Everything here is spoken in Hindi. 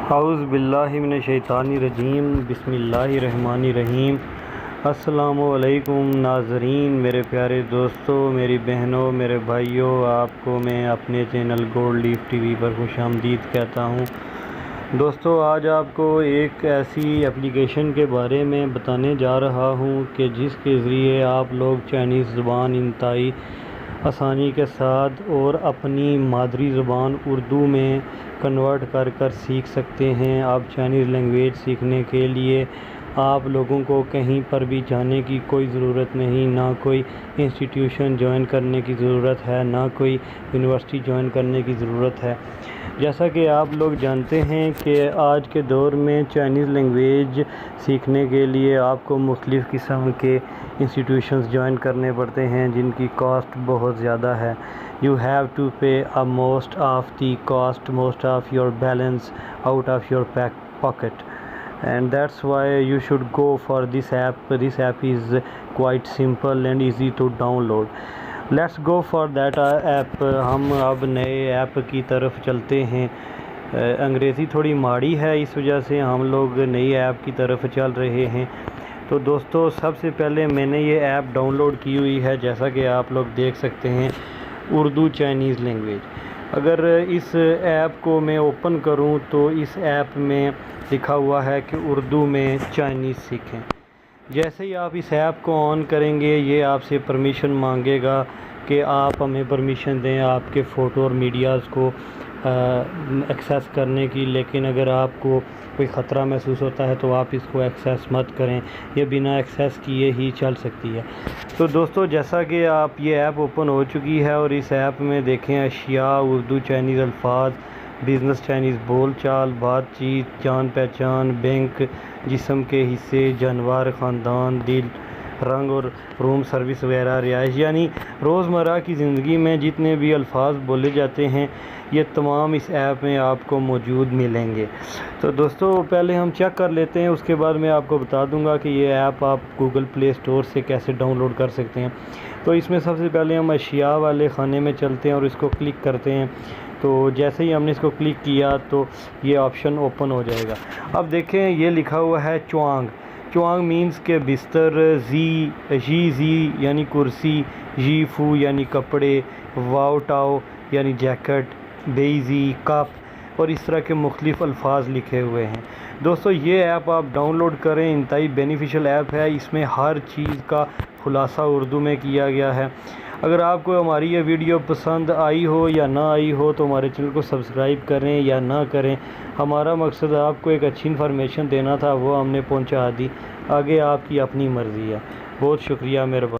औज़ु बिल्लाहि मिनश शैतानिर रजीम बिस्मिल्लाहिर्रहमानिर्रहीम। अस्सलामु अलैकुम नाज़रीन, मेरे प्यारे दोस्तों, मेरी बहनों, मेरे भाइयों, आपको मैं अपने चैनल गोल्ड लीफ टीवी पर खुशामदीद कहता हूँ। दोस्तों, आज आपको एक ऐसी एप्लीकेशन के बारे में बताने जा रहा हूँ कि जिसके ज़रिए आप लोग चाइनीज़ ज़ुबान इंतहाई आसानी के साथ और अपनी मादरी ज़ुबान उर्दू में कन्वर्ट कर कर सीख सकते हैं। आप चाइनीज़ लैंग्वेज सीखने के लिए आप लोगों को कहीं पर भी जाने की कोई ज़रूरत नहीं, ना कोई इंस्टीट्यूशन ज्वाइन करने की ज़रूरत है, ना कोई यूनिवर्सिटी ज्वाइन करने की ज़रूरत है। जैसा कि आप लोग जानते हैं कि आज के दौर में चाइनीज़ लैंग्वेज सीखने के लिए आपको मुख्तलिफ़ किस्म के इंस्टीट्यूशंस ज्वाइन करने पड़ते हैं जिनकी कॉस्ट बहुत ज़्यादा है। You have to pay a most of the cost, most of your balance out of your pocket, and that's why you should go for this app. This app is quite simple and easy to download. Let's go for that app. हम अब नए ऐप की तरफ चलते हैं। अंग्रेज़ी थोड़ी माड़ी है, इस वजह से हम लोग नई ऐप की तरफ चल रहे हैं। तो दोस्तों, सबसे पहले मैंने ये ऐप डाउनलोड की हुई है, जैसा कि आप लोग देख सकते हैं, उर्दू चाइनीज़ लैंग्वेज। अगर इस ऐप को मैं ओपन करूं तो इस ऐप में लिखा हुआ है कि उर्दू में चाइनीज़ सीखें। जैसे ही आप इस ऐप को ऑन करेंगे, ये आपसे परमिशन मांगेगा कि आप हमें परमिशन दें आपके फ़ोटो और मीडियाज़ को एक्सेस करने की। लेकिन अगर आपको कोई ख़तरा महसूस होता है तो आप इसको एक्सेस मत करें, ये बिना एक्सेस किए ही चल सकती है। तो दोस्तों, जैसा कि आप ये ऐप ओपन हो चुकी है और इस ऐप में देखें अशिया, उर्दू चाइनीज़ अल्फाज, बिज़नेस चाइनीज़ बोल चाल, बातचीत, जान पहचान, बैंक, जिस्म के हिस्से, जानवर, ख़ानदान, दिल, रंग और रूम सर्विस वगैरह, रिहाइश, यानी रोज़मर्रा की ज़िंदगी में जितने भी अल्फाज बोले जाते हैं ये तमाम इस ऐप में आपको मौजूद मिलेंगे। तो दोस्तों, पहले हम चेक कर लेते हैं, उसके बाद मैं आपको बता दूंगा कि ये ऐप आप गूगल प्ले स्टोर से कैसे डाउनलोड कर सकते हैं। तो इसमें सबसे पहले हम अशिया वाले खाने में चलते हैं और इसको क्लिक करते हैं। तो जैसे ही हमने इसको क्लिक किया तो ये ऑप्शन ओपन हो जाएगा। अब देखें, ये लिखा हुआ है चुआंग। चुआंग मीन्स के बिस्तर, जी यानी कुर्सी, जी फू यानी कपड़े, वाओ टाओ यानी जैकेट, बेइजी कप और इस तरह के मुख्तलिफ़ अल्फाज लिखे हुए हैं। दोस्तों, ये ऐप आप डाउनलोड करें, इंतहाई बेनिफिशियल ऐप है। इसमें हर चीज़ का खुलासा उर्दू में किया गया है। अगर आपको हमारी ये वीडियो पसंद आई हो या ना आई हो तो हमारे चैनल को सब्सक्राइब करें या ना करें, हमारा मकसद आपको एक अच्छी इन्फॉर्मेशन देना था, वो हमने पहुंचा दी। आगे आपकी अपनी मर्ज़ी है। बहुत शुक्रिया, मेहरबानी।